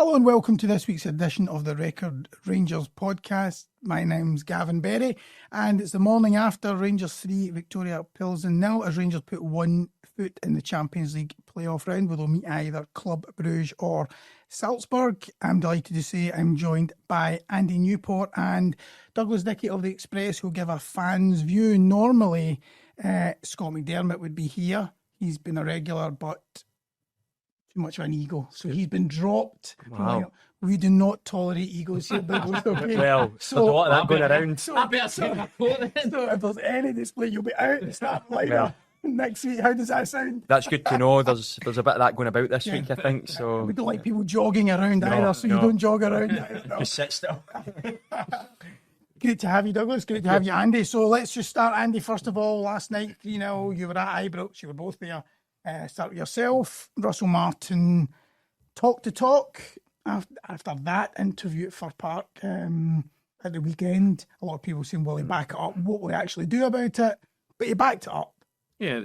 Hello and welcome to this week's edition of the Record Rangers podcast. My name's Gavin Berry and it's the morning after Rangers 3, Victoria Plzen 0 as Rangers put one foot in the Champions League playoff round where they'll meet either Club Brugge or Salzburg. I'm delighted to say I'm joined by Andy Newport and Douglas Dickie of The Express who'll give a fan's view. Normally Scott McDermott would be here. He's been a regular but too much of an ego, so he's been dropped. Wow. We do not tolerate egos here, Douglas. Okay? Well, so there's a lot of that going around. So if there's any display, you'll be out and start lineup next week. How does that sound? That's good to know. There's a bit of that going about this week, I think. So we don't like people jogging around either, so you don't jog around either. No. Just sit still. Great to have you, Douglas. Great to have you, Andy. So let's just start, Andy. First of all, last night, you were at Ibrox. You were both there. Start with yourself, Russell Martin, talk after that interview at Fir Park at the weekend. A lot of people saying, will he back it up? What will he actually do about it? But he backed it up. Yeah,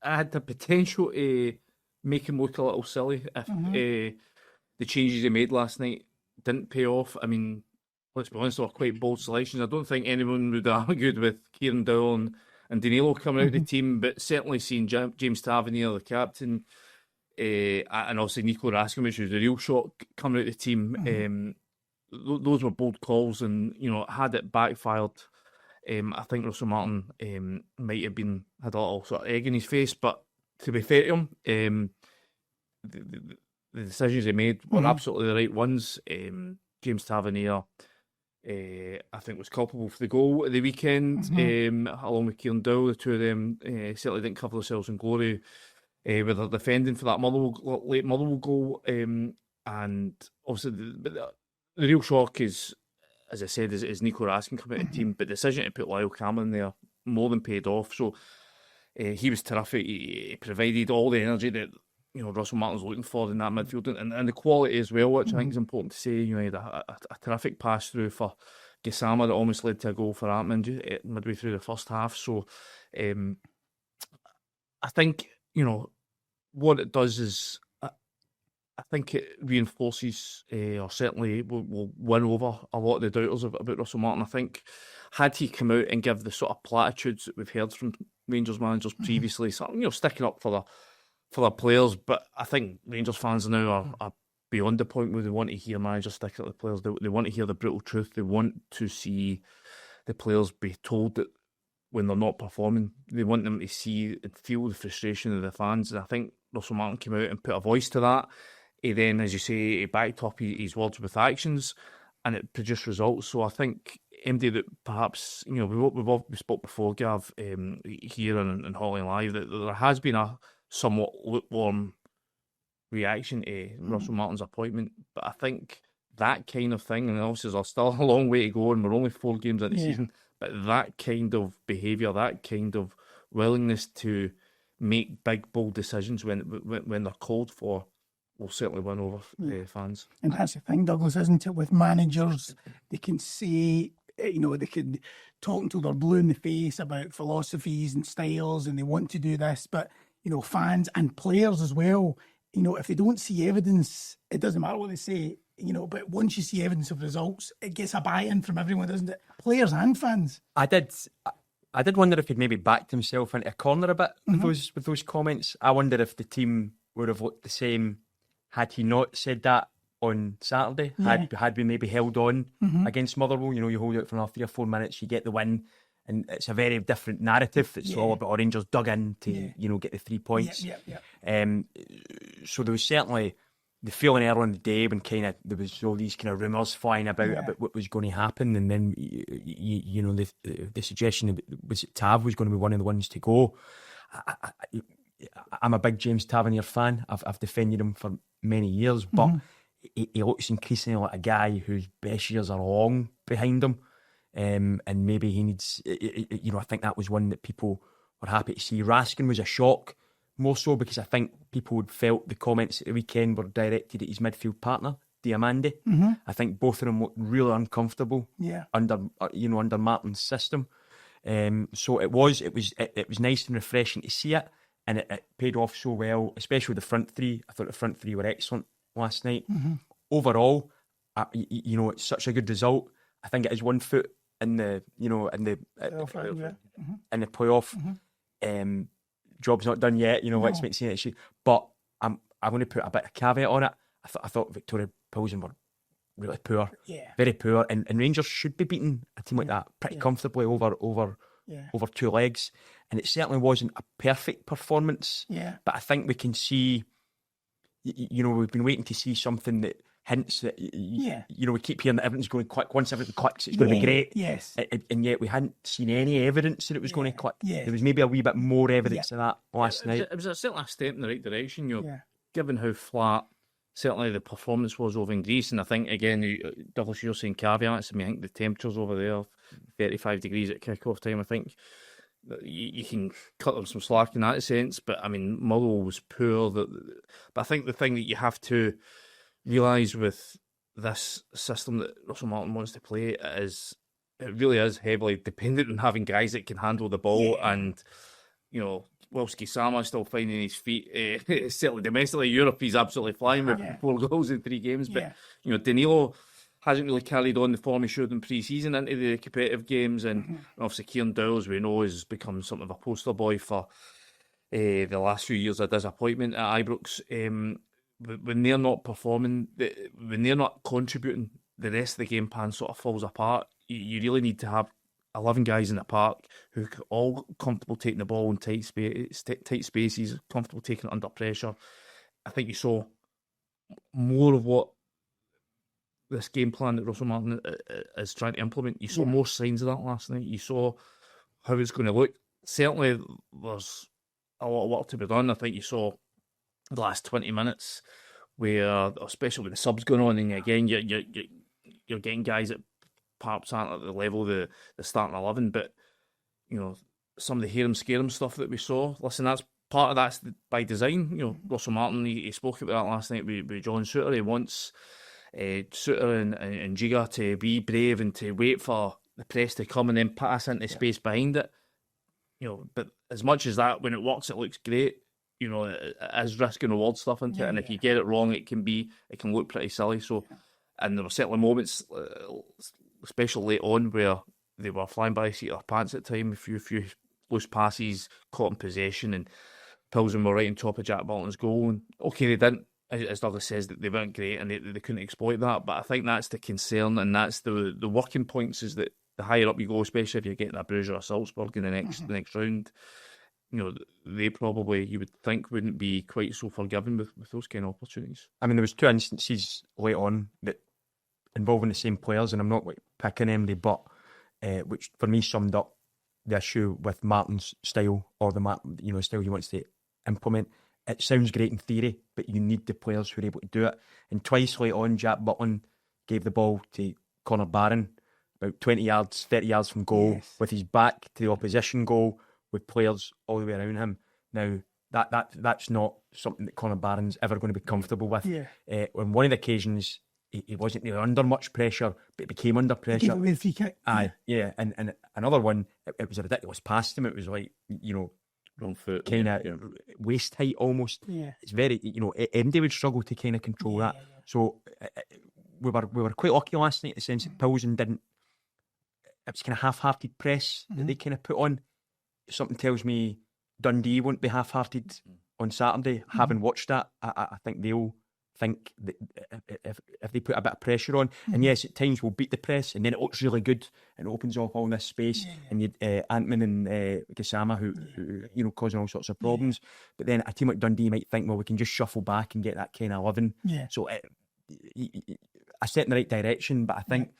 I had the potential to make him look a little silly if the changes he made last night didn't pay off. I mean, let's be honest, they were quite bold selections. I don't think anyone would have argued with Kieran Dowell and Danilo coming out of the team, but certainly seeing James Tavernier, the captain, and also Nico Raskin, which was a real shock coming out of the team. Those were bold calls, and had it backfired, I think Russell Martin might have had a little sort of egg in his face. But to be fair to him, the decisions he made were absolutely the right ones. James Tavernier, I think, was culpable for the goal at the weekend, along with Kieran Dowell. The two of them certainly didn't cover themselves in glory with their defending for that late Motherwell goal. And obviously, the real shock is, as I said, is Nico Raskin coming out of the team. But the decision to put Lyle Cameron there more than paid off. So he was terrific. He provided all the energy that Russell Martin's looking for in that midfield, and the quality as well, which I think is important to say. He had a terrific pass through for Gassama that almost led to a goal for Atman midway through the first half. So I think what it does is I think it reinforces, or certainly will win over a lot of the doubters about Russell Martin. I think had he come out and give the sort of platitudes that we've heard from Rangers managers previously, sticking up for the players, but I think Rangers fans now are beyond the point where they want to hear managers sticking up the players. They want to hear the brutal truth. They want to see the players be told that when they're not performing, they want them to see and feel the frustration of the fans. And I think Russell Martin came out and put a voice to that. He then, as you say, he backed up his words with actions, and it produced results. So I think MD that perhaps we've spoke before, Gav, here and Holly Live, that there has been a somewhat lukewarm reaction to Russell Martin's appointment, but I think that kind of thing, and obviously there's still a long way to go and we're only 4 games into the season, but that kind of behaviour, that kind of willingness to make big bold decisions when they're called for will certainly win over fans. And that's the thing, Douglas, isn't it? With managers, they can say, they can talk until they're blue in the face about philosophies and styles and they want to do this, but fans and players as well, if they don't see evidence, it doesn't matter what they say, but once you see evidence of results, it gets a buy-in from everyone, doesn't it? Players and fans. I did wonder if he'd maybe backed himself into a corner a bit with those comments. I wonder if the team would have looked the same had he not said that on Saturday, had we maybe held on against Motherwell. You hold out for another 3 or 4 minutes, you get the win. And it's a very different narrative. It's all about Rangers dug in to, get the 3 points. So there was certainly the feeling earlier in the day when there was all these kind of rumours flying about what was going to happen, and then the suggestion was that Tav was going to be one of the ones to go. I'm a big James Tavernier fan. I've defended him for many years, but he looks increasingly like a guy whose best years are long behind him. And maybe he needs, I think that was one that people were happy to see. Raskin was a shock, more so because I think people had felt the comments at the weekend were directed at his midfield partner, Diamande. I think both of them looked really uncomfortable under Martin's system. So it was nice and refreshing to see it, and it paid off so well, especially the front three. I thought the front three were excellent last night. overall, it's such a good result. I think it is 1 foot in the playoff. Job's not done yet. Let's make sense. But I'm going to put a bit of caveat on it. I thought Victoria Plzen were really poor, very poor, and Rangers should be beating a team like that pretty comfortably over 2 legs. And it certainly wasn't a perfect performance. But I think we can see. We've been waiting to see something that hints that, we keep hearing that everything's going to click. Once everything clicks, it's going to be great. Yes. And yet we hadn't seen any evidence that it was going to click. There was maybe a wee bit more evidence of that last night. It was certainly a step in the right direction, given how flat certainly the performance was over in Greece. And I think, again, Douglas, you're saying caveats. I think the temperatures over there, 35 degrees at kick-off time, I think you can cut them some slack in that sense. But, Motherwell was poor. But I think the thing that you have to realise with this system that Russell Martin wants to play is it really is heavily dependent on having guys that can handle the ball. And, whilst Gisama's still finding his feet, certainly domestically, Europe, he's absolutely flying with 4 goals in 3 games. But, Danilo hasn't really carried on the form he showed in pre-season into the competitive games. And obviously Kieran Dowell, as we know, has become something of a poster boy for the last few years of disappointment at Ibrox. When they're not performing, when they're not contributing, the rest of the game plan sort of falls apart. You really need to have 11 guys in the park who are all comfortable taking the ball in tight spaces, comfortable taking it under pressure. I think you saw more of what this game plan that Russell Martin is trying to implement. You saw more signs of that last night. You saw how it's going to look. Certainly, there's a lot of work to be done. I think you saw the last 20 minutes where, especially with the subs going on, and again, you're getting guys that perhaps aren't at the level of the starting 11, but, some of the hear 'em, scare 'em stuff that we saw. Listen, that's part of that's by design. Russell Martin, he spoke about that last night with John Suter. He wants Suter and Jigga to be brave and to wait for the press to come and then pass into space behind it. But as much as that, when it works, it looks great. It is risk and reward stuff into it, and if you get it wrong, it can look pretty silly. So, and there were certainly moments, especially late on, where they were flying by the seat of their pants at time. A few loose passes, caught in possession, and Plzen were right on top of Jack Barton's goal. And okay, they didn't, as Douglas says, that they weren't great and they couldn't exploit that. But I think that's the concern, and that's the working points, is that the higher up you go, especially if you're getting a Bruges or a Salzburg in the next round, they probably, you would think, wouldn't be quite so forgiving with those kind of opportunities. There was 2 instances late on that involving the same players, and I'm not picking anybody, but which for me summed up the issue with Martin's style, or the style he wants to implement. It sounds great in theory, but you need the players who are able to do it. And twice late on, Jack Butland gave the ball to Conor Barron, about 20 yards, 30 yards from goal, with his back to the opposition goal, with players all the way around him. Now, that's not something that Conor Barron's ever going to be comfortable with. On one of the occasions, he wasn't really under much pressure, but he became under pressure. Gave away the free kick. And another one, it was a ridiculous pass to him. It was like, wrong foot, kind of waist height almost. It's very, MD would struggle to kind of control that. So we were quite lucky last night in the sense that Plzen didn't. It was kind of half-hearted press that they kind of put on. Something tells me Dundee won't be half-hearted on Saturday. Having watched that, I think they'll think that if they put a bit of pressure on, and yes, at times we'll beat the press, and then it looks really good and it opens up all this space, and you Antman and Gisama who causing all sorts of problems. But then a team like Dundee might think, well, we can just shuffle back and get that kind of 11. So I set in the right direction, but I think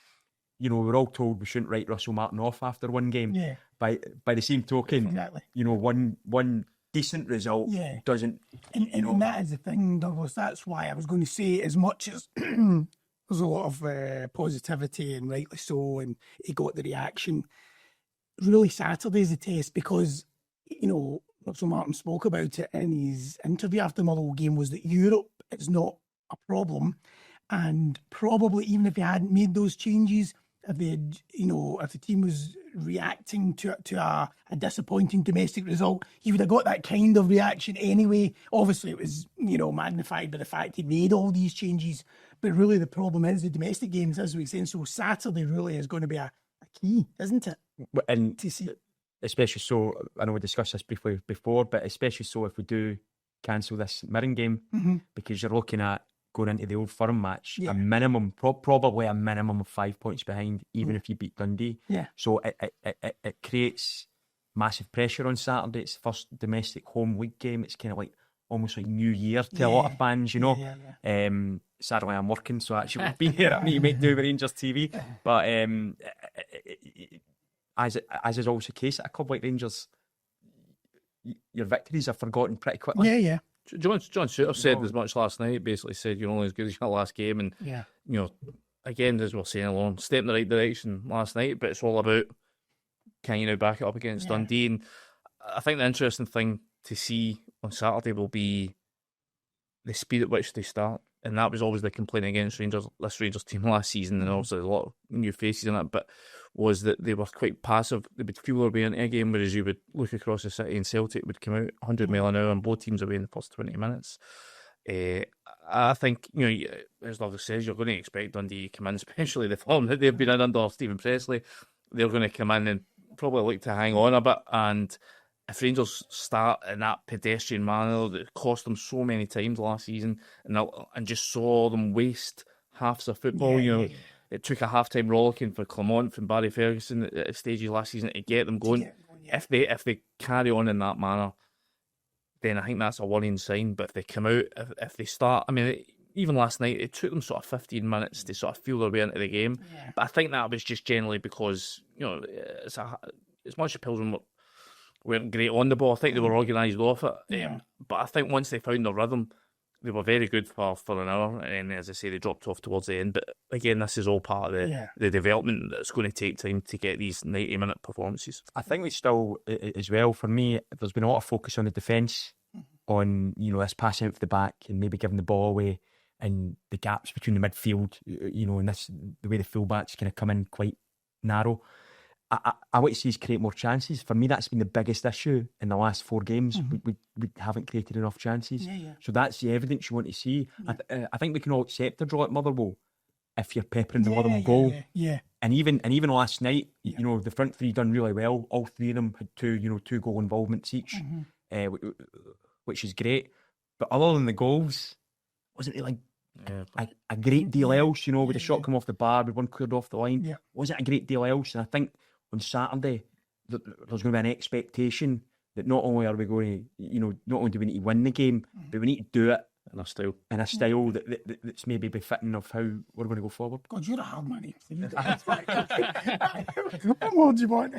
we were all told we shouldn't write Russell Martin off after one game. By the same token, one decent result doesn't. And that is the thing, Douglas. That's why I was going to say, as much as there's a lot of positivity, and rightly so, and he got the reaction. Really, Saturday's the test, because Russell Martin spoke about it in his interview after the Motherwell game, was that Europe is not a problem, and probably even if he hadn't made those changes, if the team was reacting to a disappointing domestic result, he would have got that kind of reaction anyway. Obviously, it was magnified by the fact he made all these changes, But really the problem is the domestic games, as we were saying. So Saturday really is going to be a key, isn't it? And To see. especially so, I know we discussed this briefly before, but especially so if we do cancel this Mirren game, because you're looking at going into the Old Firm match, a minimum, probably a minimum of 5 points behind, even if you beat Dundee. Yeah. So it creates massive pressure on Saturday. It's the first domestic home league game. It's kind of like almost like New Year to a lot of fans, you know. Sadly, I'm working, so I actually won't be here. I need to make do with Rangers TV. But as is always the case at a club like Rangers, your victories are forgotten pretty quickly. Yeah. John Suter said as much last night. Basically said you're only as good as your last game, and you know, again, as we're saying along, step in the right direction last night. But it's all about, can you now back it up against Dundee? And I think the interesting thing to see on Saturday will be the speed at which they start. And that was always the complaint against this Rangers team last season, and obviously there's a lot of new faces in it, but was that they were quite passive. They would feel their way into a game, whereas you would look across the city and Celtic would come out 100 mile an hour and blow teams away in the first 20 minutes. I think, you know, as Douglas says, you're going to expect Dundee to come in, especially the form that they've been in under Stephen Paisley. They're going to come in and probably look to hang on a bit, and if Rangers start in that pedestrian manner that cost them so many times last season, and just saw them waste half their football, it took a half-time rollicking for Clement from Barry Ferguson at stages last season to get them going. If they carry on in that manner, then I think that's a worrying sign. But if they come out, if they start, I mean, even last night, it took them sort of 15 minutes to sort of feel their way into the game. But I think that was just generally because, you know, as much as Plzen weren't great on the ball, I think they were organised off it. But I think once they found their rhythm, they were very good for an hour. And as I say, they dropped off towards the end. But again, this is all part of the development that's going to take time to get these 90-minute performances. I think we still, as well, for me, there's been a lot of focus on the defence, on, you know, this passing out for the back and maybe giving the ball away, and the gaps between the midfield, you know, and the way the fullbacks kind of come in quite narrow. I want to see us create more chances. For me, that's been the biggest issue in the last 4 games. We haven't created enough chances. So that's the evidence you want to see. I think we can all accept a draw at Motherwell if you're peppering the Motherwell goal. And even last night, you know, the front three done really well. All 3 of them had 2 goal involvements each, which is great. But other than the goals, wasn't really a great deal else. You know, with a shot come off the bar, with one cleared off the line, wasn't a great deal else. And I think on Saturday, there's going to be an expectation that not only are we going to, you know, not only do we need to win the game, but we need to do it in a style that's maybe befitting of how we're going to go forward. God, you're a hard man. What more do you want?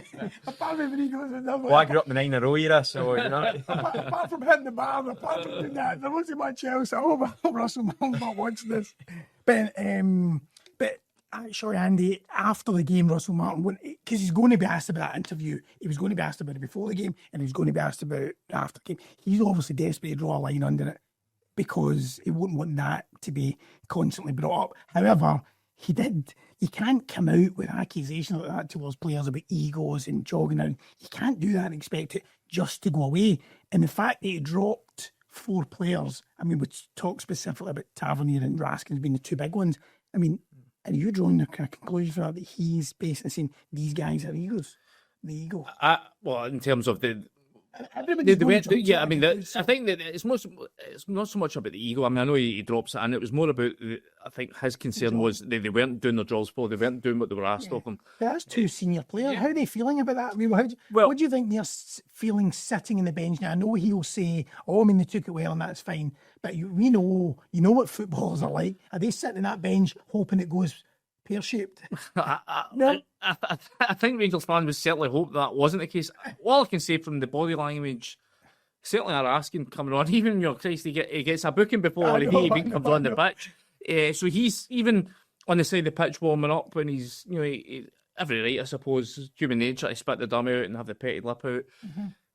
Apart from when he goes in well, I grew up in the 9 in a row era, so, you know. apart from hitting the bar, apart from doing that, there wasn't much else. I hope Russell Martin's not watching this. But actually, Andy, after the game, Russell Martin, because he's going to be asked about that interview, he was going to be asked about it before the game, and he was going to be asked about it after the game. He's obviously desperate to draw a line under it because he wouldn't want that to be constantly brought up. However, he can't come out with accusations like that towards players about egos and jogging out. You can't do that and expect it just to go away. And the fact that he dropped 4 players, I mean, we talk specifically about Tavernier and Raskin being the 2 big ones. I mean, are you drawing a conclusion for that he's basically saying these guys are egos? The ego. Well, in terms of the I mean, I think that it's not so much about the ego. I mean, I know he drops it, and it was more about, I think his concern was they weren't doing their jobs well, they weren't doing what they were asked of them. But that's 2 senior players. How are they feeling about that? I mean, what do you think they're feeling sitting in the bench now? I know he'll say, "Oh, I mean, they took it well, and that's fine." But we know, what footballers are like. Are they sitting in that bench hoping it goes pear-shaped? No. I think Rangers fans would certainly hope that wasn't the case. All I can say from the body language, certainly our Raskin coming on, even he gets a booking before he even comes on the pitch. So he's even on the side of the pitch warming up when he's, every right, I suppose, human nature to spit the dummy out and have the petty lip out.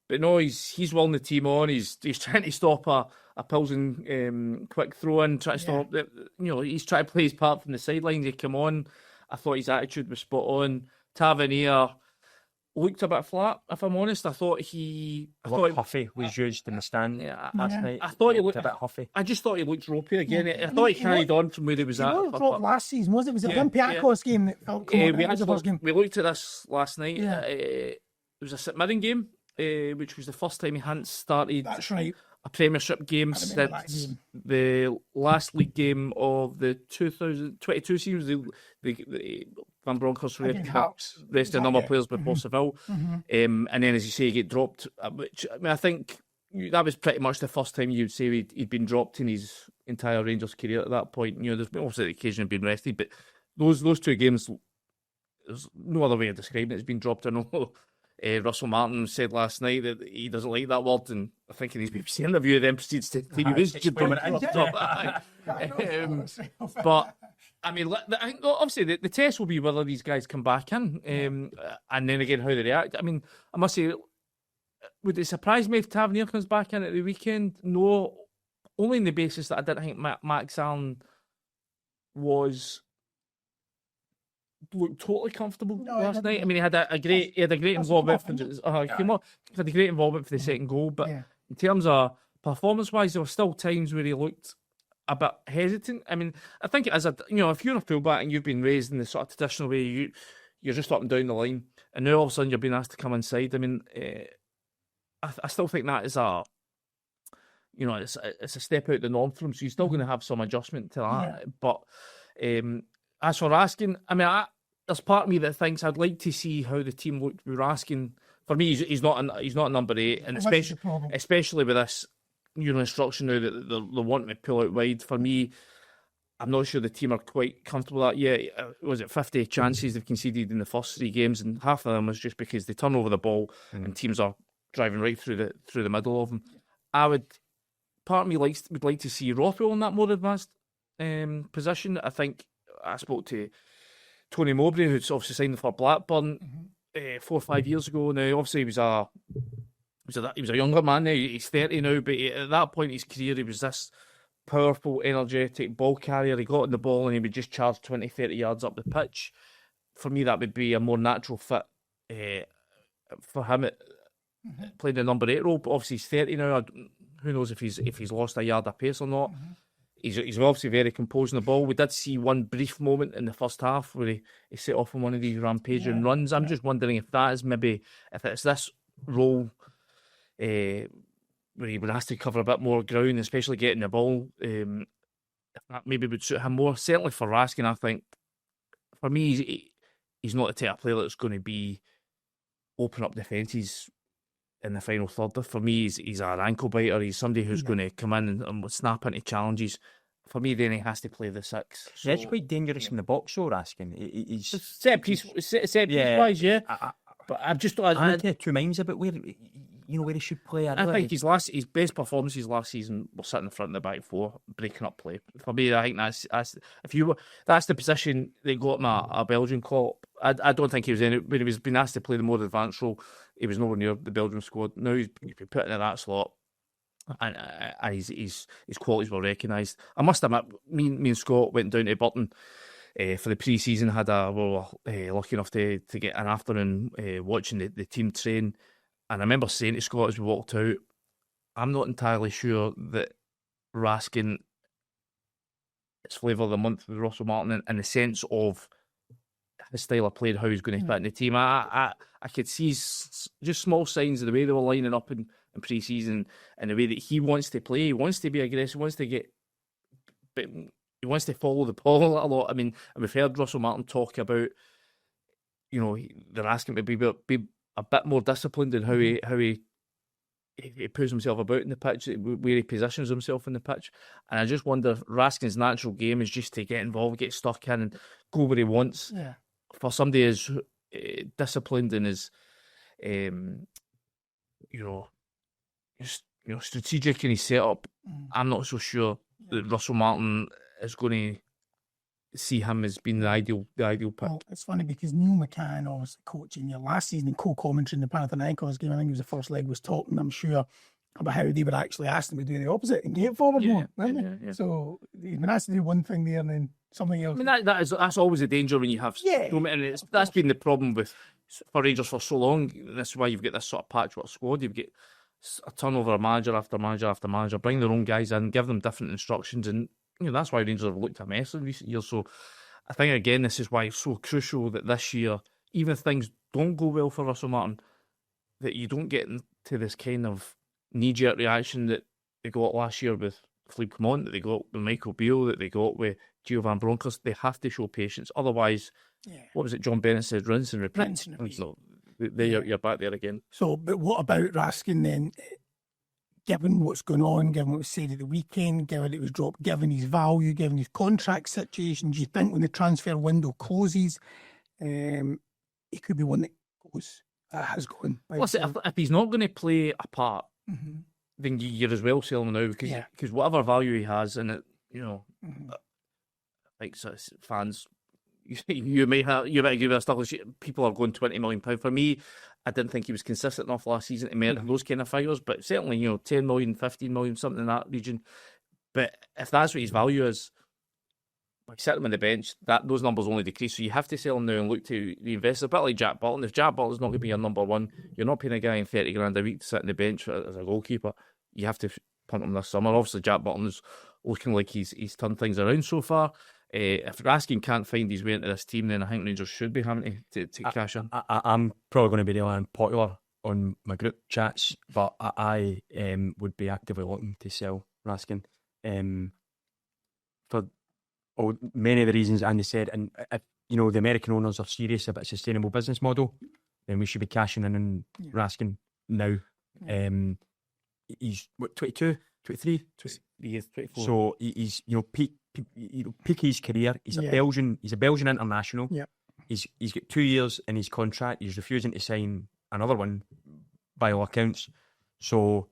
But no, he's willing the team on. He's trying to stop a Plzen quick throw in, try to stop. He's trying to play his part from the sidelines. He come on. I thought his attitude was spot on. Tavernier, looked a bit flat. If I'm honest, I thought Huffy was used in the stand last night. I thought he looked a bit huffy. I just thought he looked ropey again. I thought he carried on from where he was He at. was dropped last season, was it? Was it Olympiacos game that felt we looked at this last night. It was a St Mirren game, which was the first time he hadn't started. That's right. A Premiership game since the last league game of the 2022 season. The Van Bronckhorst rested a number of players before Seville. And then, as you say, he get dropped, which I think that was pretty much the first time you'd say he'd been dropped in his entire Rangers career at that point. There's obviously the occasion of being rested, but those two games, there's no other way of describing it. It's been dropped. I know Russell Martin said last night that he doesn't like that word, and I think in his BBC interview then proceeds to he was but I mean, I think obviously the test will be whether these guys come back in, and then again how they react. I mean, I must say, would it surprise me if Tavernier comes back in at the weekend? No, only on the basis that I didn't think Max Allen looked totally comfortable last night. I mean, he had a great involvement. Had a great involvement for the second goal, but in terms of performance-wise, there were still times where he looked a bit hesitant. I mean, I think as if you're a fullback and you've been raised in the sort of traditional way, you're just up and down the line, and now all of a sudden you're being asked to come inside. I mean, I still think that is it's a step out the norm for him. So you're still going to have some adjustment to that. But as for Raskin, I mean, there's part of me that thinks I'd like to see how the team looked with Raskin. For me, he's not a number 8, and especially with this instruction now that they're wanting to pull out wide. For me, I'm not sure the team are quite comfortable with that yet. Was it 50 chances they've conceded in the first 3 games, and half of them was just because they turn over the ball and teams are driving right through the middle of them. Part of me would like to see Rothwell in that more advanced position. I think I spoke to Tony Mowbray, who's obviously signed for Blackburn 4 or 5 years ago. Now, obviously, he was a younger man. Now he's 30 now, but at that point in his career, he was this powerful, energetic ball carrier. He got on the ball and he would just charge 20, 30 yards up the pitch. For me, that would be a more natural fit for him playing the number 8 role. But obviously, he's 30 now. Who knows if he's lost a yard of pace or not. He's obviously very composed on the ball. We did see one brief moment in the first half where he set off on one of these rampaging runs. I'm just wondering if that is if it's this role where he would have to cover a bit more ground, especially getting the ball, if that maybe would suit him more. Certainly for Raskin, I think, for me, he's not the type of player that's going to be open up defences in the final third. For me, he's an ankle biter. He's somebody who's going to come in and snap into challenges. For me, then he has to play the 6. So, it's quite dangerous in the box, though, Raskin. He's set piece wise, but I've just I'm of 2 minds about where he should play. I think his best performances last season were sitting in front of the back 4, breaking up play. For me, I think that's the position they got him a Belgian call. I don't think he was in it when he was being asked to play the more advanced role. He was nowhere near the Belgium squad. Now he's been put into that slot, and his qualities were recognised. I must admit, me and Scott went down to Burton for the pre-season. We were lucky enough to get an afternoon watching the team train. And I remember saying to Scott as we walked out, I'm not entirely sure that Raskin is flavour of the month with Russell Martin in the sense of his style of play and how he's going to fit in the team. I could see just small signs of the way they were lining up in pre-season and the way that he wants to play. He wants to be aggressive, but he wants to follow the ball a lot. I mean, we've heard Russell Martin talk about, they're asking him to be a bit more disciplined in how he puts himself about in the pitch, where he positions himself in the pitch. And I just wonder if Raskin's natural game is just to get involved, get stuck in and go where he wants. Yeah. For somebody as disciplined and as strategic in his setup, I'm not so sure that Russell Martin is going to see him as being the ideal pick. Well, it's funny because Neil McCann, obviously coaching your last season and co-commentary in the Panathinaikos game, I think it was the first leg, was talking, I'm sure, about how they would actually ask them to do the opposite and get forward more. Yeah. So he's been asked to do one thing there and then something else. I mean, that's always a danger when you have... Yeah. And that's been the problem with for Rangers for so long. This is why you've got this sort of patchwork squad. You've got a turnover of manager after manager after manager. Bring their own guys in, give them different instructions, and that's why Rangers have looked a mess in recent years. So I think again, this is why it's so crucial that this year, even if things don't go well for Russell Martin, that you don't get into this kind of knee-jerk reaction that they got last year with Philippe Clement, that they got with Michael Beale, that they got with Gio Van Bronckhorst. They have to show patience. Otherwise, what was it John Bennett said? Rinse and repeat. Rinse and repeat. So you're back there again. So, but what about Raskin then? Given what's going on, given what was said at the weekend, given it was dropped, given his value, given his contract situation, do you think when the transfer window closes, he could be one that has gone? Listen, if he's not going to play a part, then you're as well selling him now because whatever value he has, and like fans, you may agree with us, Douglas. People are going £20 million. For me, I didn't think he was consistent enough last season to merit those kind of figures, but certainly 10 million, 15 million, something in that region. But if that's what his value is, like sit him on the bench, those numbers only decrease. So you have to sell him now and look to reinvest. A bit like Jack Butland. If Jack Butland's not going to be your number one, you're not paying a guy in 30 grand a week to sit on the bench as a goalkeeper. You have to punt him this summer. Obviously, Jack Butland's looking like he's turned things around so far. If Raskin can't find his way into this team, then I think Rangers should be having to cash in. I'm probably going to be really unpopular on my group chats, but I would be actively looking to sell Raskin for many of the reasons Andy said. And if the American owners are serious about a sustainable business model, then we should be cashing in on Raskin now. He's 22, 23? 24. So he's peak his career. He's a Belgian international. Yeah. He's got 2 years in his contract. He's refusing to sign another one by all accounts. So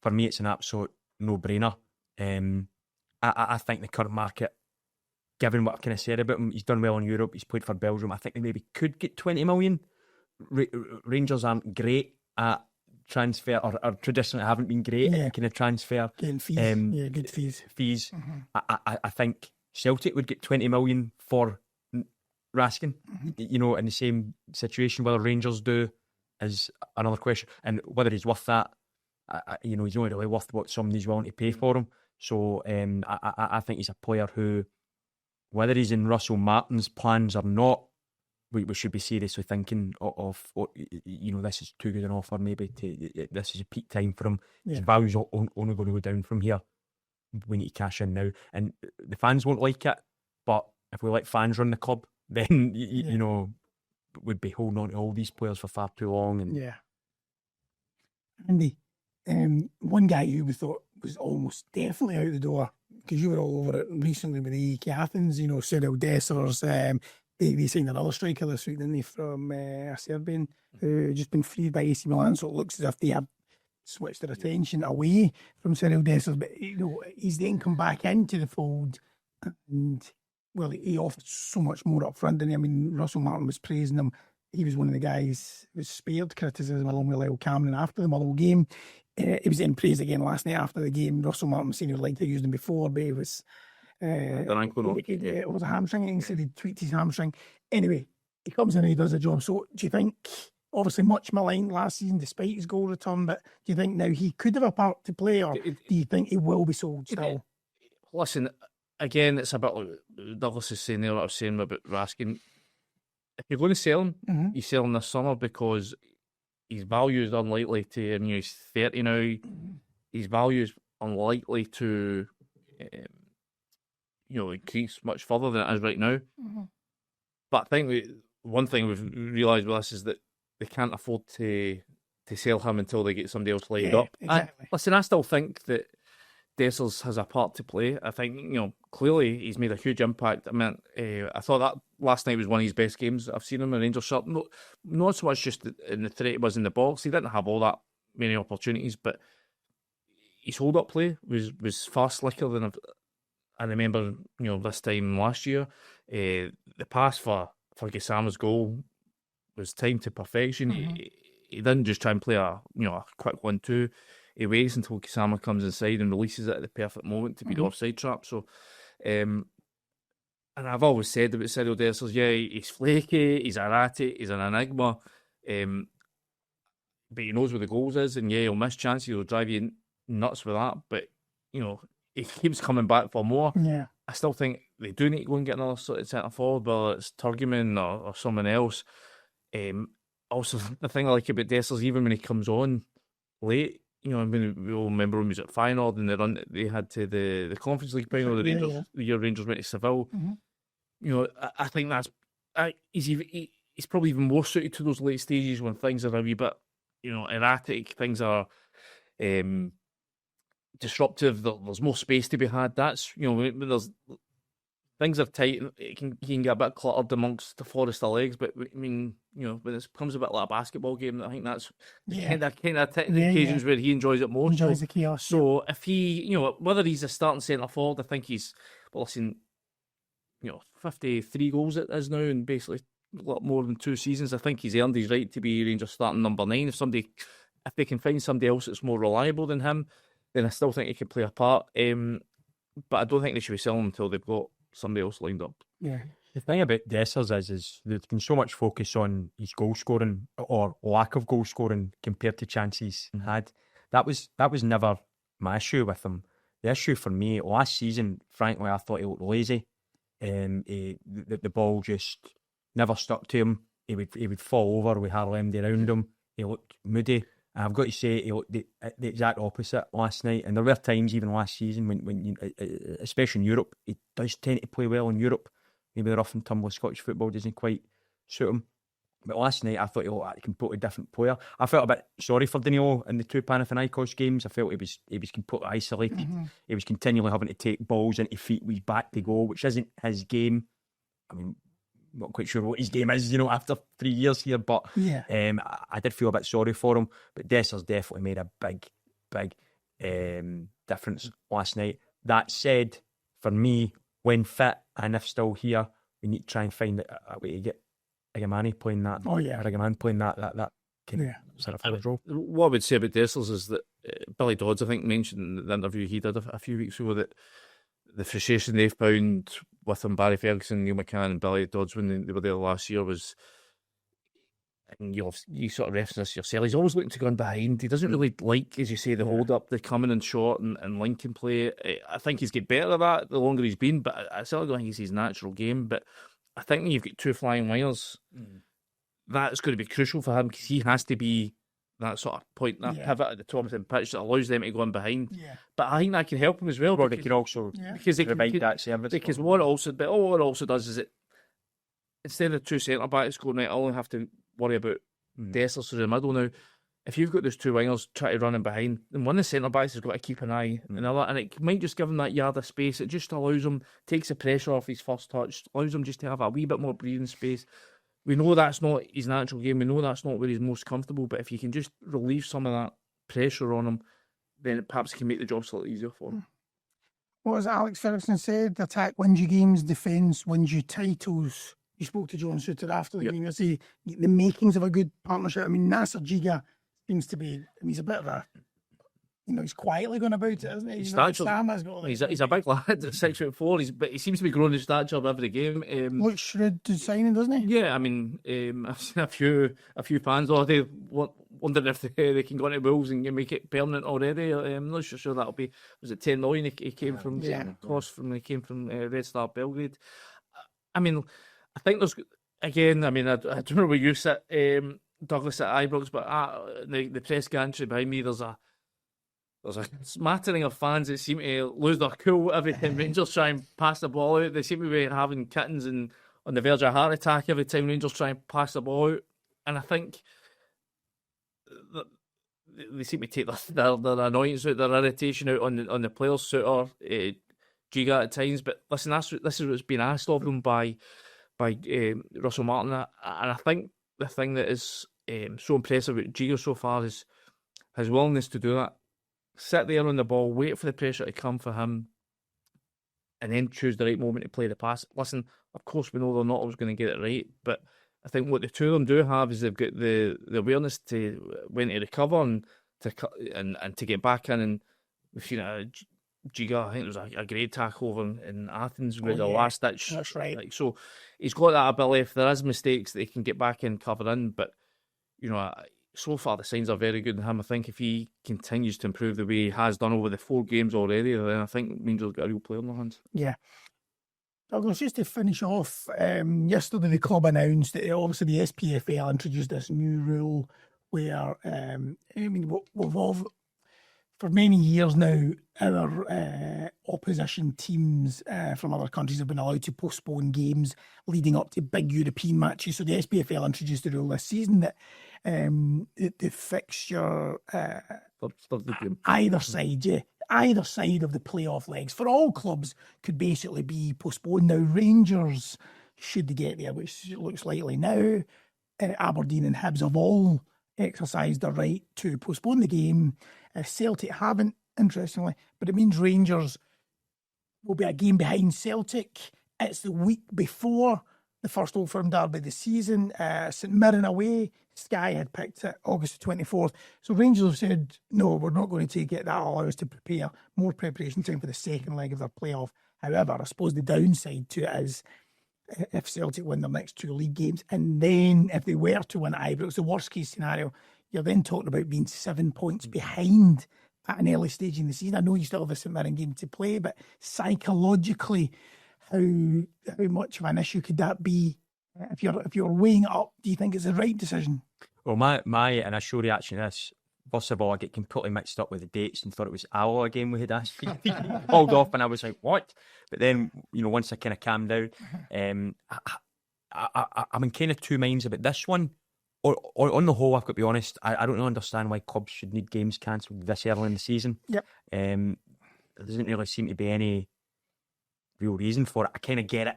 for me, it's an absolute no-brainer. I think the current market, given what I've kind of said about him, he's done well in Europe. He's played for Belgium. I think they maybe could get 20 million. Rangers aren't great at transfer, or traditionally haven't been great at kind of transfer. Getting fees. Good fees. I think Celtic would get 20 million for Raskin. In the same situation. Whether Rangers do is another question, and whether he's worth that. He's only really worth what somebody's willing to pay for him. So I think he's a player who, whether he's in Russell Martin's plans or not, we should be seriously thinking of this is too good an offer. Maybe this is a peak time for him. His value's only going to go down from here. We need to cash in now, and the fans won't like it. But if we let fans run the club, then we'd be holding on to all these players for far too long. And Andy, one guy who we thought was almost definitely out the door, because you were all over it recently with the EK Athens, Cyril Dessers. They signed another striker this week, didn't they, from a Serbian who just been freed by AC Milan. So it looks as if they have switched their attention away from Cyril Dessers. But he's then come back into the fold, and he offers so much more up front. I mean, Russell Martin was praising him. He was one of the guys who was spared criticism along with Lyle Cameron after the Motherwell game. He was then praised again last night after the game. Russell Martin was saying he would like to use him before, but he was... it was a hamstring. He said he tweaked his hamstring. Anyway, he comes in and he does a job. So do you think, obviously much maligned last season despite his goal return, but do you think now he could have a part to play, or do you think he will be sold still? Listen, again, it's a bit like Douglas is saying there, what I was saying about Raskin. If you're going to sell him, you sell him this summer, because his value is unlikely to, he's 30 now, his value is unlikely to increase much further than it is right now. But I think one thing we've realised with this is that they can't afford to sell him until they get somebody else lined up. Exactly. I still think that Dessers has a part to play. I think, clearly he's made a huge impact. I mean, I thought that last night was one of his best games I've seen him in Rangers shirt. Not so much just in the threat he was in the box. He didn't have all that many opportunities, but his hold-up play was far slicker than I remember, this time last year. The pass for Gisama's goal was timed to perfection. He didn't just try and play a quick 1-2. He waits until Gisama comes inside and releases it at the perfect moment to beat the offside trap. So and I've always said about Cyril Dessers, yeah, he's flaky, he's erratic, he's an enigma, but he knows where the goals is, and yeah, he'll miss chances, he'll drive you nuts with that, but, you know, he keeps coming back for more. Yeah. I still think they do need to go and get another sort of centre forward, whether it's Turgeman or someone else. Also, the thing I like about Dessers, even when he comes on late, you know, I mean, we all remember when he was at Feyenoord and the run they had to the Conference League final, the year Rangers went to Seville. Mm-hmm. You know, I think that's he's probably even more suited to those late stages when things are a wee bit, you know, erratic, things are disruptive. There's more space to be had. That's, you know, when there's things are tight, you can get a bit cluttered amongst the forest of legs. But I mean, you know, when it becomes a bit like a basketball game, I think that's kind of the occasions where he enjoys it more. Enjoys the chaos. So if he, you know, whether he's a starting centre forward, I think he's, well, listen, you know, 53 goals it is now, and basically a lot more than 2 seasons. I think he's earned his right to be Rangers starting number 9. If they can find somebody else that's more reliable than him, then I still think he could play a part. But I don't think they should be selling him until they've got somebody else lined up. Yeah. The thing about Dessers is there's been so much focus on his goal scoring or lack of goal scoring compared to chances he had. That was never my issue with him. The issue for me last season, frankly, I thought he looked lazy. The ball just never stuck to him. He would fall over with Harlem around him. He looked moody. And I've got to say, he looked the exact opposite last night. And there were times even last season when especially in Europe, he does tend to play well in Europe. Maybe the rough and tumble of Scottish football doesn't quite suit him. But last night, I thought he looked like a completely different player. I felt a bit sorry for Danilo in the 2 Panathinaikos games. I felt he was completely isolated. Mm-hmm. He was continually having to take balls into feet with his back to goal, which isn't his game. I mean, not quite sure what his game is, you know, after 3 years here, but I did feel a bit sorry for him. But Dessers definitely made a big difference last night. That said, for me, when fit and if still here, we need to try and find a way to get Igamani playing that. Oh yeah, Igaman playing that kind of sort of role. What I would say about Dessers is that Billy Dodds, I think, mentioned in the interview he did a few weeks ago that the frustration they've found with him, Barry Ferguson, Neil McCann and Billy Dodds when they were there last year was, and you sort of reference this yourself, he's always looking to go in behind. He doesn't really like, as you say, the hold up, the coming in short and linking play. I think he's get better at that the longer he's been, but I certainly don't think it's his natural game. But I think when you've got 2 flying wingers, that's going to be crucial for him because he has to be that sort of point, that pivot at the top of the pitch that allows them to go in behind. Yeah. But I think that can help him as well. Well, they can also provide that service. Because what it also does is it, instead of 2 centre backs going right, I only have to worry about Dessers through the middle now. If you've got those 2 wingers trying to run in behind, then one of the centre backs has got to keep an eye on another, and it might just give him that yard of space. It just allows him, takes the pressure off his first touch, allows him just to have a wee bit more breathing space. We know that's not his natural game. We know that's not where he's most comfortable. But if you can just relieve some of that pressure on him, then it perhaps can make the job slightly easier for him. What as Alex Ferguson said, attack wins you games, defence wins you titles. You spoke to John Suter after the game. You see the makings of a good partnership. I mean, Nasser Jigga seems to be, he's a bit of a, he's quietly going about it, isn't he? He's a big lad at 6'4", but he seems to be growing in stature every game. Looks shrewd to signing, doesn't he? Yeah, I mean, I've seen a few fans already wondering if they can go into Wolves and make it permanent already. I'm not sure that'll be. Was it 10 million? He came from cost from. He came from Red Star Belgrade. I mean, I think there's again. I mean, I don't know where you sit, Douglas at Ibrox, but the press gantry behind me, there's a smattering of fans that seem to lose their cool every time Rangers try and pass the ball out. They seem to be having kittens and on the verge of a heart attack every time Rangers try and pass the ball out. And I think they seem to take their annoyance out, their irritation out on the players, Suter, Jigga at times. But listen, this is what's been asked of them by Russell Martin. And I think the thing that is so impressive about Jigga so far is his willingness to do that. Sit there on the ball, wait for the pressure to come for him, and then choose the right moment to play the pass. Listen, of course, we know they're not always going to get it right, but I think what the two of them do have is they've got the awareness to when to recover and to get back in. And we've seen Jigga, I think there was a great tackle over in Athens with the last ditch. That's right. Like, so he's got that ability. If there is mistakes, they can get back in, cover in. But so far the signs are very good in him. I think if he continues to improve the way he has done over the 4 games already, then I think Rangers got a real player in their hands. Yeah. Douglas, just to finish off, yesterday the club announced that obviously the SPFL introduced this new rule where, we've all, for many years now, our opposition teams from other countries have been allowed to postpone games leading up to big European matches. So the SPFL introduced a rule this season that the fixture either side of the playoff legs for all clubs could basically be postponed. Now Rangers, should they get there, which looks likely now, Aberdeen and Hibs have all exercised their right to postpone the game. Celtic haven't, interestingly, but it means Rangers will be a game behind Celtic. It's the week before the first Old Firm derby of the season. St Mirren away, Sky had picked it August the 24th. So Rangers have said, no, we're not going to take it. That'll allow us to prepare more preparation time for the second leg of their playoff. However, I suppose the downside to it is if Celtic win their next 2 league games, and then if they were to win at Ibrox, the worst case scenario, you're then talking about being 7 points behind at an early stage in the season. I know you still have a St Mirren game to play, but psychologically, how much of an issue could that be? If you're weighing it up, do you think it's the right decision? Well, my initial reaction to this, first of all, I get completely mixed up with the dates and thought it was our game we had asked called off, and I was like, what? But then, once I kind of calmed down, I'm in kind of 2 minds about this one. Or on the whole, I've got to be honest, I don't really understand why clubs should need games cancelled this early in the season. Yep. There doesn't really seem to be any real reason for it. I kind of get it.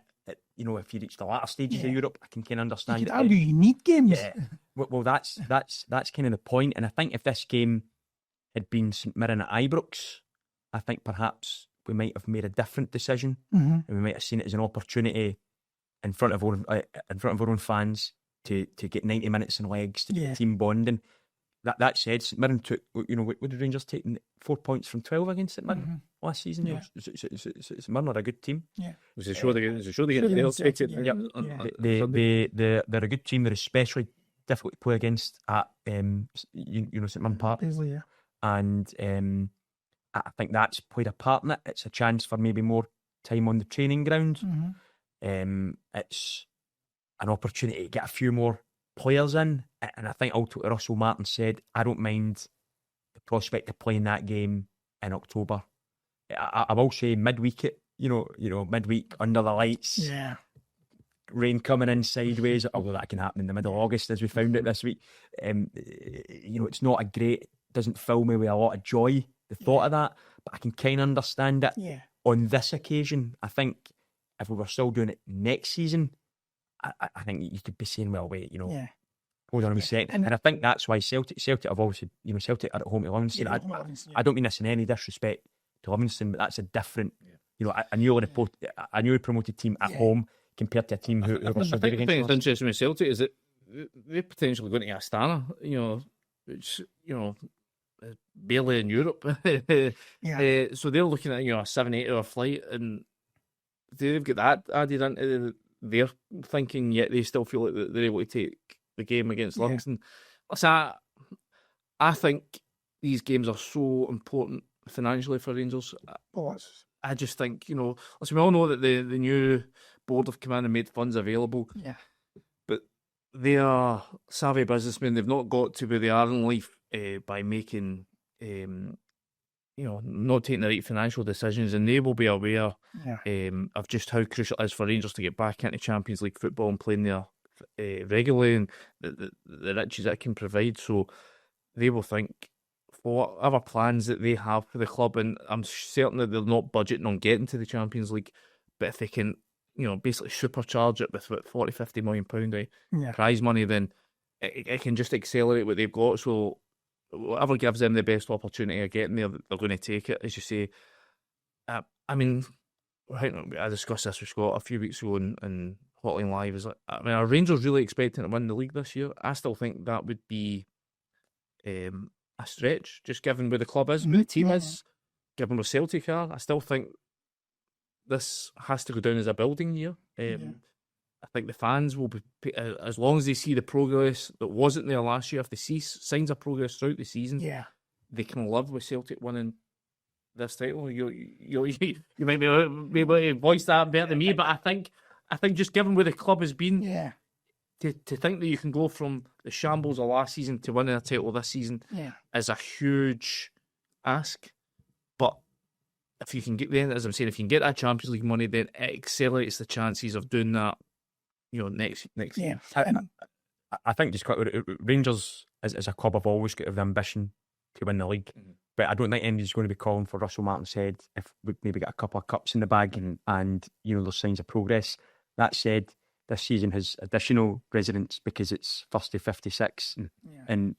If you reach the latter stages of Europe, I can kind of understand. You could argue you need games. Yeah. Well, that's kind of the point. And I think if this game had been St Mirren at Ibrox, I think perhaps we might have made a different decision, and we might have seen it as an opportunity in front of our own fans to get 90 minutes in legs to team bonding. That said, St Mirren took, what did Rangers take? 4 points from 12 against St Mirren last season. Yeah. St Mirren are a good team. Yeah. Was it sure they get relegated? They're a good team. They're especially difficult to play against at St Mirren Park. Paisley, yeah. And I think that's played a part in it. It's a chance for maybe more time on the training ground. It's an opportunity to get a few more players in, and I think ultimately Russell Martin said, I don't mind the prospect of playing that game in October. I will say midweek midweek under the lights, rain coming in sideways, although that can happen in the middle of August as we found it this week. It's not doesn't fill me with a lot of joy, the thought of that, but I can kind of understand it. On this occasion, I think if we were still doing it next season, I think you could be saying, well, wait, hold on a second. And I think that's why Celtic have obviously, Celtic are at home to Livingston. I don't mean this in any disrespect to Livingston, but that's a different, a newly promoted team at home compared to a team who are so big against us. I think it's interesting with Celtic is that they're potentially going to get Astana, which, barely in Europe. So they're looking at, a 7-8 hour flight, and they've got that added into their thinking, yet they still feel like they're able to take the game against Livingston. Listen, I think these games are so important financially for Rangers. I just think, listen, we all know that the new board have come in and made funds available. But they are savvy businessmen. They've not got to where they are in life by making, not taking the right financial decisions, and they will be aware of just how crucial it is for Rangers to get back into Champions League football and playing there regularly, and the riches it can provide. So they will think for whatever plans that they have for the club, and I'm certain that they're not budgeting on getting to the Champions League, but if they can, basically supercharge it with what, 40-50 million pound prize money, then it can just accelerate what they've got. So whatever gives them the best opportunity of getting there, they're going to take it, as you say. I discussed this with Scott a few weeks ago in Hotline Live. Are Rangers really expecting to win the league this year? I still think that would be a stretch, just given where the club is, where the team is. given where Celtic are, I still think this has to go down as a building year. I think the fans will be, as long as they see the progress that wasn't there last year, if they see signs of progress throughout the season, they can live with Celtic winning this title. You might be able to voice that better than me, but I think just given where the club has been, to think that you can go from the shambles of last season to winning a title this season is a huge ask. But if you can get then, as I'm saying, if you can get that Champions League money, then it accelerates the chances of doing that. Next year. I think just quickly, Rangers as a club have always got the ambition to win the league, but I don't think anybody's going to be calling for Russell Martin's head if we maybe get a couple of cups in the bag and there's signs of progress. That said, this season has additional resonance because it's first to 56, and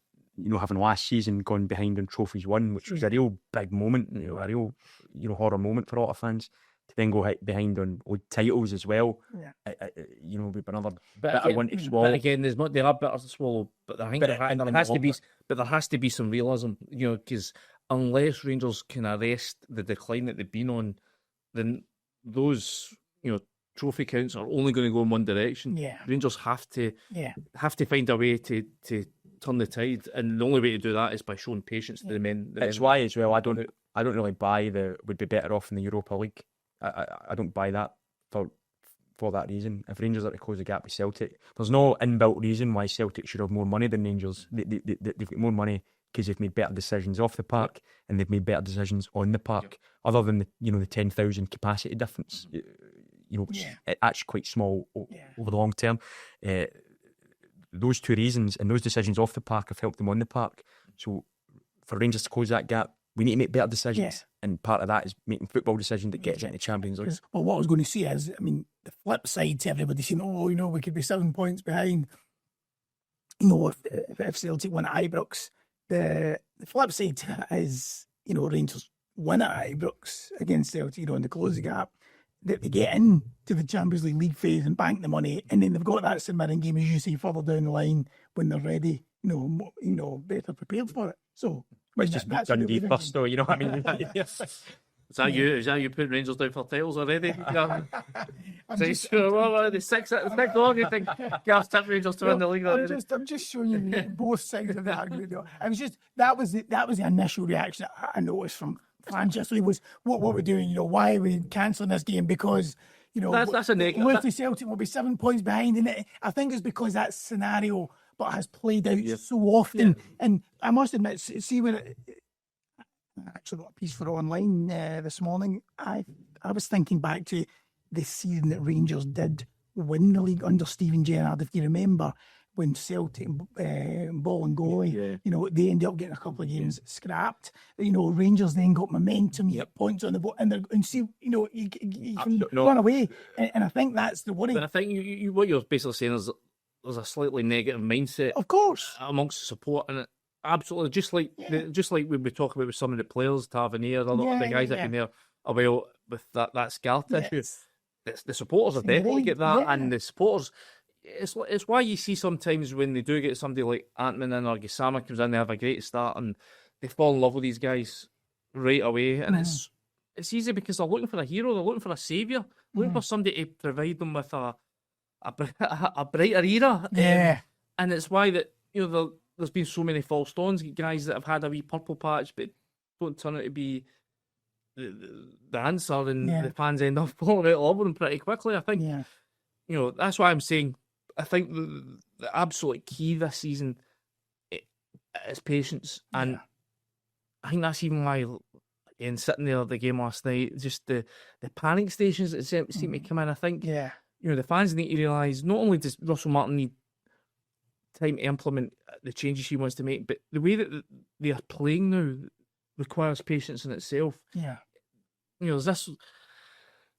having last season gone behind on trophies won, which was a real big moment, a real horror moment for a lot of fans. To then go behind on old titles as well, would be another bitter one to swallow. But again, they are bitter to swallow. But I think there has to be some realism, because unless Rangers can arrest the decline that they've been on, then those trophy counts are only going to go in one direction. Rangers have to find a way to turn the tide, and the only way to do that is by showing patience to the men. It's why as well I don't really buy would be better off in the Europa League. I don't buy that for that reason. If Rangers are to close the gap with Celtic, there's no inbuilt reason why Celtic should have more money than Rangers. They've got more money because they've made better decisions off the park and they've made better decisions on the park. Other than the 10,000 capacity difference, which is actually quite small over the long term. Those two reasons and those decisions off the park have helped them on the park. So for Rangers to close that gap, we need to make better decisions, and part of that is making football decisions that gets into the Champions League. Well, what I was going to say is, the flip side to everybody saying, we could be 7 points behind. If Celtic win at Ibrox, the flip side to that is, Rangers win at Ibrox against Celtic, and they close the gap. They get into the Champions League phase and bank the money, and then they've got that St Mirren game, as you say, further down the line when they're ready, better prepared for it. So. It's just Dundee first, though. You know what I mean? Is that you putting Rangers down for titles already? The 6 long, you think Gers tip Rangers to win the league? I'm just showing you both sides of the argument. It was just that was the initial reaction I noticed from fans yesterday was what we're doing. Why are we cancelling this game? Because that's a negative. Look, the Celtic will be 7 points behind, and I think it's because that scenario. But has played out so often, and I must admit, see when I actually got a piece for online this morning. I was thinking back to the season that Rangers did win the league under Steven Gerrard. If you remember, when Celtic ball and goalie, they ended up getting a couple of games scrapped. Rangers then got momentum, you get points on the board, and you can run away. And I think that's the worry. But I think you what you're basically saying is there's a slightly negative mindset, of course, amongst the support, and absolutely just like when we talk about with some of the players, Tavernier, the guys that have been there a while with that scar tissue. The supporters are definitely get that, and the supporters. It's why you see sometimes when they do get somebody like Antman in or Gisama comes in, they have a great start and they fall in love with these guys right away, and it's easy because they're looking for a hero, they're looking for a saviour, looking for somebody to provide them with a brighter era. And it's why that there's been so many false dawns, guys that have had a wee purple patch but don't turn out to be the answer, and the fans end up falling out of love with them pretty quickly. I think that's why I'm saying I think the absolute key this season is patience, and I think that's even why, again, sitting there at the game last night, just the panic stations that seem to come in. I think the fans need to realise not only does Russell Martin need time to implement the changes he wants to make, but the way that they are playing now requires patience in itself. There's this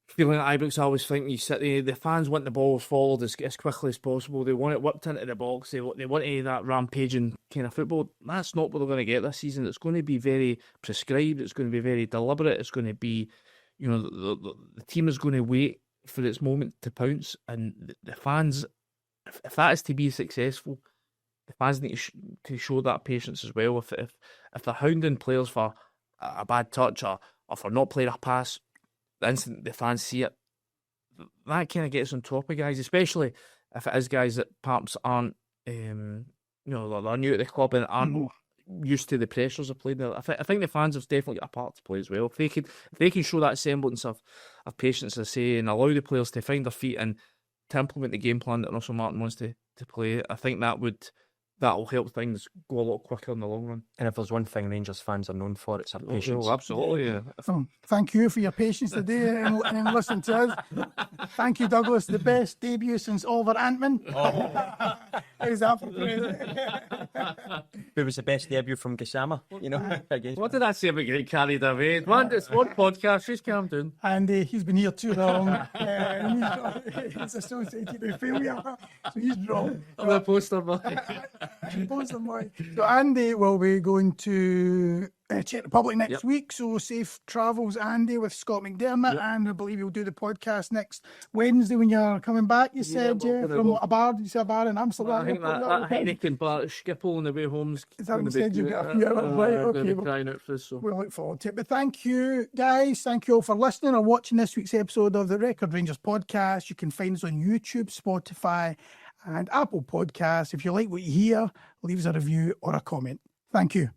feeling at Ibrox, I always think you sit there, the fans want the balls followed as quickly as possible. They want it whipped into the box. They want that rampaging kind of football. That's not what they're going to get this season. It's going to be very prescribed. It's going to be very deliberate. It's going to be, the team is going to wait for its moment to pounce. And the fans, if that is to be successful, the fans need to show that patience as well. If they're hounding players for a bad touch or or for not playing a pass, the instant the fans see it, that kind of gets on top of guys, especially if it is guys that perhaps aren't, you know, they're new at the club and aren't used to the pressures of playing there. I think the fans have definitely got a part to play as well. If they can show that semblance of patience, as I say, and allow the players to find their feet and to implement the game plan that Russell Martin wants to play, I think that'll help things go a lot quicker in the long run. And if there's one thing Rangers fans are known for, it's our patience. Oh, absolutely, yeah. So, thank you for your patience today and listening to us. Thank you, Douglas. The best debut since Oliver Antman. How's that for praise? Who was the best debut from Gassama? You know, against What did I say about getting carried away? It's one podcast, just calm down. And he's been here too long. He's associated with failure. So he's wrong. I'm the poster boy. So Andy will be going to Czech Republic next week, so safe travels, Andy, with Scott McDermott, and I believe you'll do the podcast next Wednesday when you're coming back, you said, from a bar. Did you say a bar in Amsterdam? I think that Heineken bar at Schiphol on the way home's Is that what you said? You've got a few hours, right? Okay, crying out for this, so. we'll look forward to it. But thank you, guys. Thank you all for listening or watching this week's episode of the Record Rangers podcast. You can find us on YouTube, Spotify, and Apple Podcasts. If you like what you hear, leave us a review or a comment. Thank you.